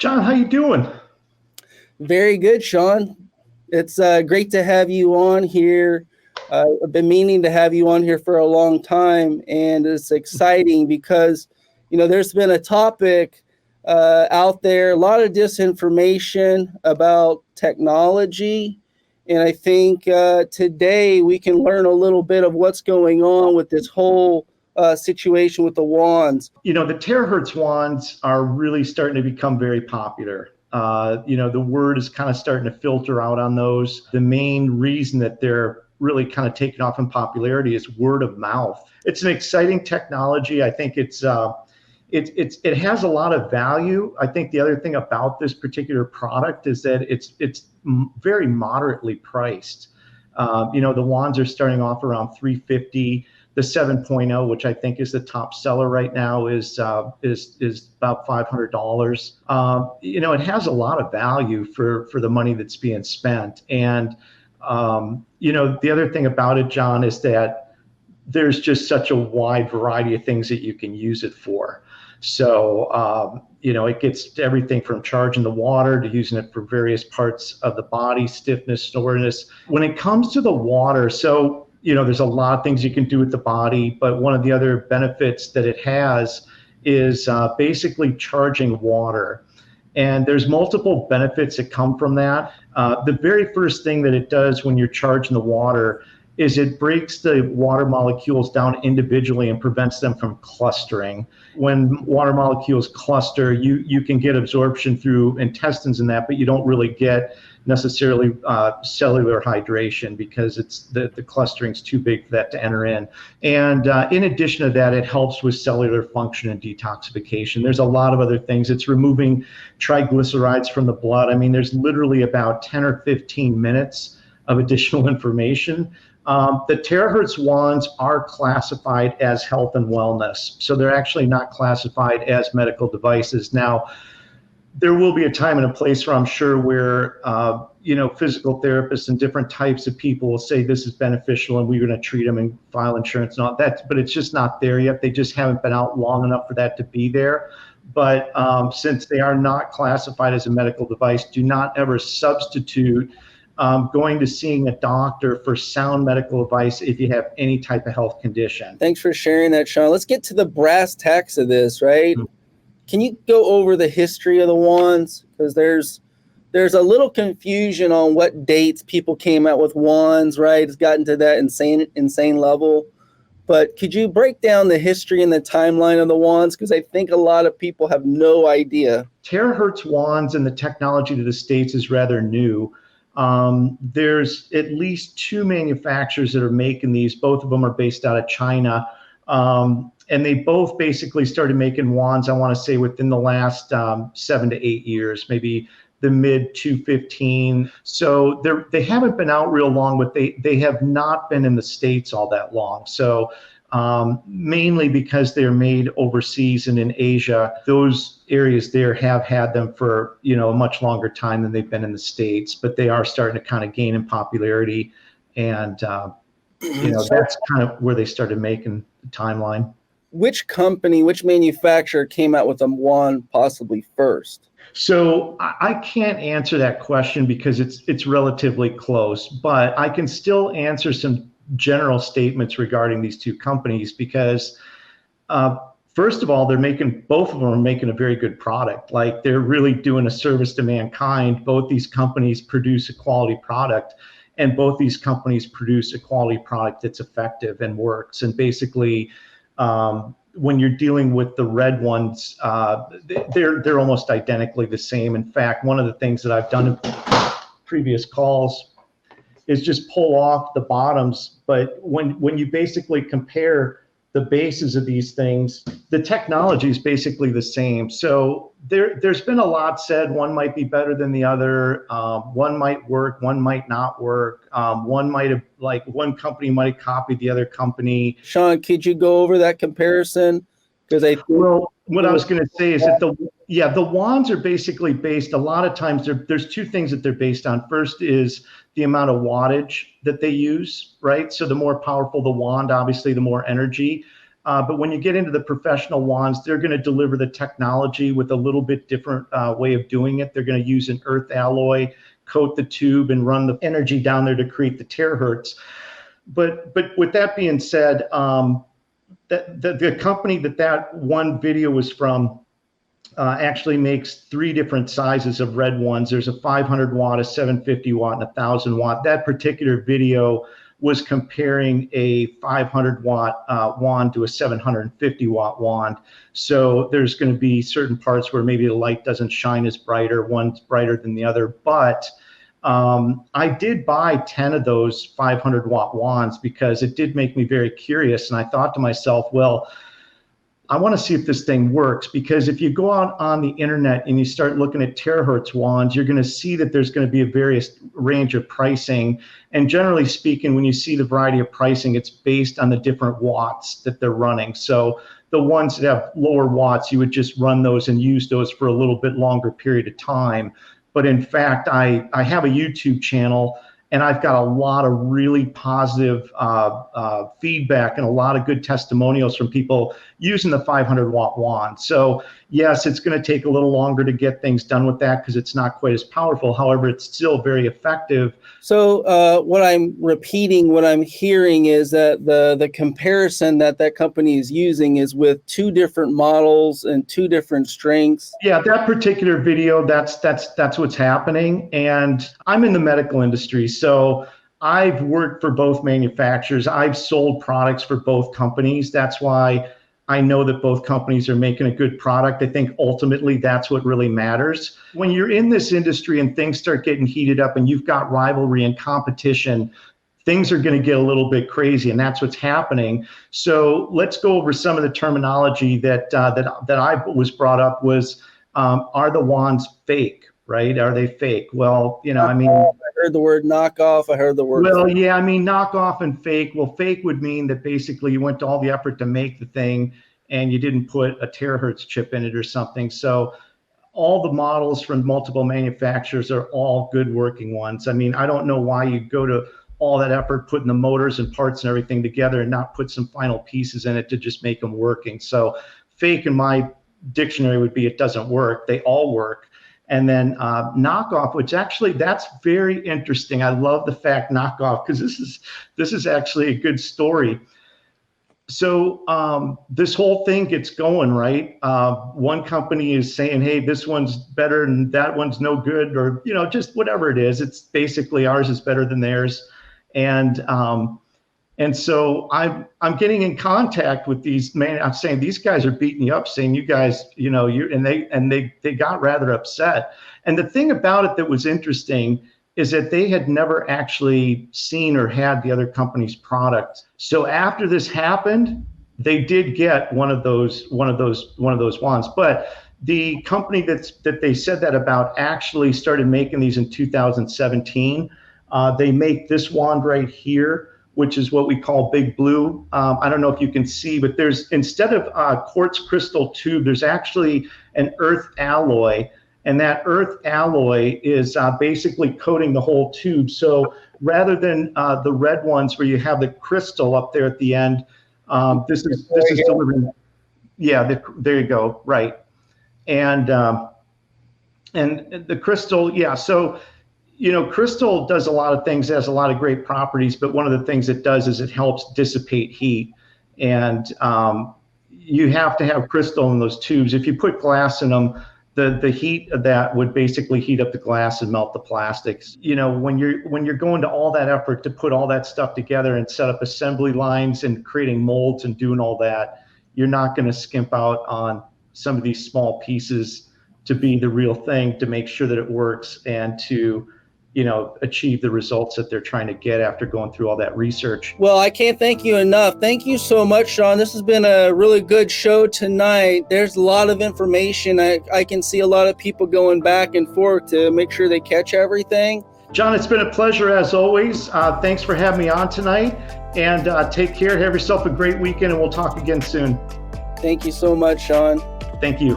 John, how you doing? Very good, Sean. It's great to have you on here. I've been meaning to have you on here for a long time, and it's exciting because, there's been a topic out there, a lot of disinformation about technology, and I think today we can learn a little bit of what's going on with this whole situation with the wands. The Terahertz wands are really starting to become very popular. The word is kind of starting to filter out on those. The main reason that they're really kind of taking off in popularity is word of mouth. It's an exciting technology. I think it has a lot of value. I think the other thing about this particular product is that it's very moderately priced. The wands are starting off around $350. The 7.0, which I think is the top seller right now, is about $500. It has a lot of value for the money that's being spent. And the other thing about it, John, is that there's just such a wide variety of things that you can use it for. So it gets everything from charging the water to using it for various parts of the body, stiffness, soreness. When it comes to the water, there's a lot of things you can do with the body, but one of the other benefits that it has is basically charging water. And there's multiple benefits that come from that. The very first thing that it does when you're charging the water is it breaks the water molecules down individually and prevents them from clustering. When water molecules cluster, you can get absorption through intestines and that, but you don't really get necessarily cellular hydration because the clustering's too big for that to enter in. And in addition to that, it helps with cellular function and detoxification. There's a lot of other things. It's removing triglycerides from the blood. I mean, there's literally about 10 or 15 minutes of additional information. The Terahertz wands are classified as health and wellness. So they're actually not classified as medical devices. Now, there will be a time and a place where I'm sure where, physical therapists and different types of people will say this is beneficial and we're going to treat them and file insurance and all that, but it's just not there yet. They just haven't been out long enough for that to be there. But since they are not classified as a medical device, do not ever substitute going to seeing a doctor for sound medical advice if you have any type of health condition. Thanks for sharing that, Sean. Let's get to the brass tacks of this, right? Mm-hmm. Can you go over the history of the wands? Because there's a little confusion on what dates people came out with wands, right? It's gotten to that insane level. But could you break down the history and the timeline of the wands? Because I think a lot of people have no idea. Terahertz wands and the technology to the States is rather new. There's at least two manufacturers that are making these. Both of them are based out of China. And they both basically started making wands, I want to say, within the last 7 to 8 years, maybe the mid 2015. So they haven't been out real long, but they have not been in the States all that long. So mainly because they're made overseas and in Asia, those areas there have had them for a much longer time than they've been in the States, but they are starting to kind of gain in popularity. And that's kind of where they started making the timeline. Which manufacturer came out with a wand possibly first? So I can't answer that question because it's relatively close, but I can still answer some general statements regarding these two companies because first of all, both of them are making a very good product. Like, they're really doing a service to mankind. Both these companies produce a quality product, and both these companies produce a quality product that's effective and works. And basically, when you're dealing with the red ones, they're almost identically the same. In fact, one of the things that I've done in previous calls is just pull off the bottoms. But when you basically compare the bases of these things, the technology is basically the same. So there's been a lot said. One might be better than the other. One might work, one might not work. One company might have copied the other company. Sean, could you go over that comparison? What I was going to say is that the wands are basically based, a lot of times there's two things that they're based on. First is the amount of wattage that they use, right? So the more powerful the wand, obviously the more energy. But when you get into the professional wands, they're going to deliver the technology with a little bit different way of doing it. They're going to use an earth alloy, coat the tube, and run the energy down there to create the terahertz. But with that being said, the company that one video was from actually makes 3 different sizes of red ones. There's a 500 watt, a 750 watt, and a 1000 watt. That particular video was comparing a 500 watt wand to a 750 watt wand. So there's going to be certain parts where maybe the light doesn't shine as brighter, one's brighter than the other. But I did buy 10 of those 500 watt wands because it did make me very curious. And I thought to myself, well, I want to see if this thing works, because if you go out on the internet and you start looking at terahertz wands, you're going to see that there's going to be a various range of pricing. And generally speaking, when you see the variety of pricing, it's based on the different watts that they're running. So the ones that have lower watts, you would just run those and use those for a little bit longer period of time. But in fact, I have a YouTube channel, and I've got a lot of really positive feedback and a lot of good testimonials from people using the 500 watt wand. So yes, it's going to take a little longer to get things done with that because it's not quite as powerful. However, it's still very effective. So what I'm repeating, what I'm hearing is that the comparison that company is using is with 2 different models and 2 different strengths. Yeah, that particular video, that's what's happening. And I'm in the medical industry, so I've worked for both manufacturers. I've sold products for both companies. That's why I know that both companies are making a good product. I think ultimately that's what really matters. When you're in this industry and things start getting heated up and you've got rivalry and competition, things are going to get a little bit crazy, and that's what's happening. So let's go over some of the terminology that I was brought up was, are the wands fake, right? Are they fake? Well, I mean, I heard the word knockoff. I heard the word. Well, yeah, I mean, knockoff and fake. Well, fake would mean that basically you went to all the effort to make the thing and you didn't put a terahertz chip in it or something. So all the models from multiple manufacturers are all good working ones. I mean, I don't know why you go to all that effort putting the motors and parts and everything together and not put some final pieces in it to just make them working. So fake in my dictionary would be it doesn't work. They all work. And then knockoff, which actually that's very interesting. I love the fact knockoff because this is actually a good story. So this whole thing gets going, right? One company is saying, hey, this one's better and that one's no good, or just whatever it is. It's basically ours is better than theirs. And so I'm getting in contact with these I'm saying these guys are beating you up, saying you guys, they got rather upset. And the thing about it that was interesting is that they had never actually seen or had the other company's product. So after this happened, they did get one of those wands. But the company that they said that about actually started making these in 2017. They make this wand right here, which is what we call Big Blue. I don't know if you can see, but there's, instead of quartz crystal tube, there's actually an earth alloy, and that earth alloy is basically coating the whole tube. So rather than the red ones where you have the crystal up there at the end, this is delivering. Yeah, there you go, right. And the crystal, yeah, so crystal does a lot of things, has a lot of great properties, but one of the things it does is it helps dissipate heat. And you have to have crystal in those tubes. If you put glass in them, the heat of that would basically heat up the glass and melt the plastics. When you're going to all that effort to put all that stuff together and set up assembly lines and creating molds and doing all that, you're not going to skimp out on some of these small pieces to be the real thing, to make sure that it works and to achieve the results that they're trying to get after going through all that research. Well, I can't thank you enough. Thank you so much, Sean. This has been a really good show tonight. There's a lot of information. I can see a lot of people going back and forth to make sure they catch everything. John, it's been a pleasure as always. Thanks for having me on tonight, and take care. Have yourself a great weekend, and we'll talk again soon. Thank you so much, Sean. Thank you.